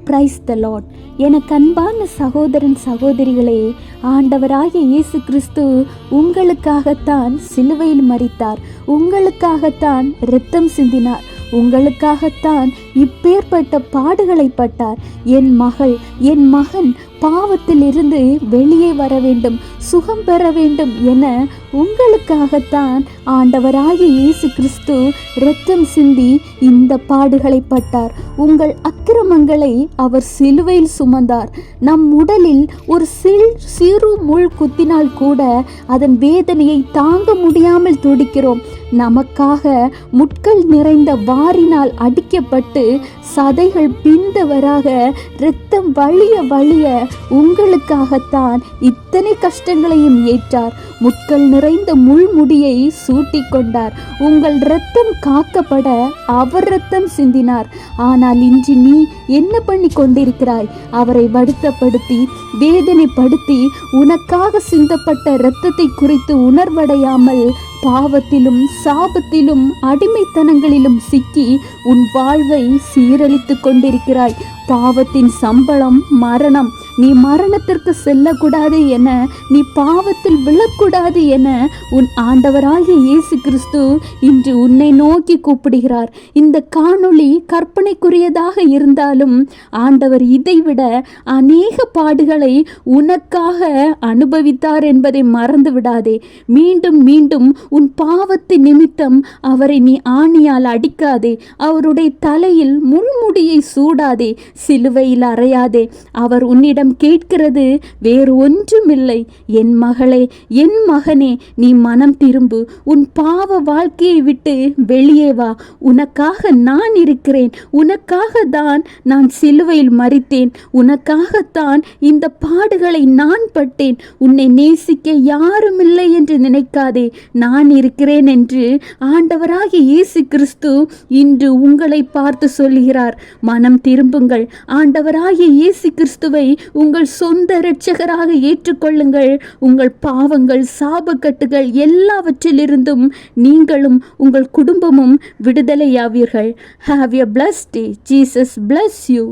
Praise the Lord. எனக்கு அன்பான சகோதரன் சகோதரிகளே, ஆண்டவராகிய இயேசு கிறிஸ்து உங்களுக்காகத்தான் சிலுவையில் மரித்தார், உங்களுக்காகத்தான் இரத்தம் சிந்தினார், உங்களுக்காகத்தான் இப்பேற்பட்ட பாடுகளை பட்டார். என் மகள், என் மகன் பாவத்தில் இருந்து வெளியே வர வேண்டும், சுகம் பெற வேண்டும் என உங்களுக்காகத்தான் ஆண்டவராகிய இயேசு கிறிஸ்து இரத்தம் சிந்தி இந்த பாடுகளை பட்டார். உங்கள் அக்கிரமங்களை அவர் சிலுவையில் சுமந்தார். நம் உடலில் ஒரு சிறு முள் குத்தினால் கூட அதன் வேதனையை தாங்க முடியாமல் துடிக்கிறோம். நமக்காக முட்கள் நிறைந்த வாரினால் அடிக்கப்பட்டு சதைகள் பிந்தவராக இரத்தம் வழிய வழிய உங்களுக்காகத்தான் இத்தனை கஷ்டங்களையும் ஏற்றார். முட்கள் நிறைந்த முள்முடியை சூட்டி கொண்டார். உங்கள் இரத்தம் காக்கப்பட அவர் இரத்தம் சிந்தினார். ஆனால் இன்று நீ என்ன பண்ணி கொண்டிருக்கிறாய்? அவரை வருத்தப்படுத்தி வேதனைப்படுத்தி உனக்காக சிந்தப்பட்ட இரத்தத்தை குறித்து உணர்வடையாமல் பாவத்திலும் சாபத்திலும் அடிமைத்தனங்களிலும் சிக்கி உன் வாழ்வை சீரழித்து கொண்டிருக்கிறாய். பாவத்தின் சம்பளம் மரணம். நீ மரணத்திற்கு செல்லக்கூடாது என, நீ பாவத்தில் விழக்கூடாது என உன் ஆண்டவராகிய இயேசு கிறிஸ்து இன்று உன்னை நோக்கி கூப்பிடுகிறார். இந்த காணொளி கற்பனைக்குரியதாக இருந்தாலும் ஆண்டவர் இதைவிட அநேக பாடுகளை உனக்காக அனுபவித்தார் என்பதை மறந்து விடாதே. மீண்டும் மீண்டும் உன் பாவத்தின் நிமித்தம் அவரை நீ ஆணியால் அடிக்காதே. அவருடைய தலையில் முள்முடியை சூடாதே, சிலுவையில் அறையாதே. அவர் உன்னிடம் கேட்கிறது வேறு ஒன்றுமில்லை. என் மகளே, என் மகனே, நீ மனம் திரும்பு, உன் பாவ வாழ்க்கையை விட்டு வெளியே வா. உனக்காக நான் இருக்கிறேன். உனக்காக தான் நான் சிலுவையில் மரித்தேன். உனக்காகத்தான் இந்த பாடுகளை நான் பட்டேன். உன்னை நேசிக்க யாரும் இல்லை என்று நினைக்காதே, நான் இருக்கிறேன் என்று ஆண்டவராகிய இயேசு கிறிஸ்து இன்று உங்களை பார்த்து சொல்கிறார். மனம் திரும்புங்கள். ஆண்டவராகிய இயேசு கிறிஸ்துவை உங்கள் சொந்த இரட்சகராக ஏற்றுக்கொள்ளுங்கள். உங்கள் பாவங்கள், சாபக்கட்டுகள் எல்லாவற்றிலிருந்தும் நீங்களும் உங்கள் குடும்பமும் விடுதலையாவீர்கள். Have a blessed day. Jesus bless you.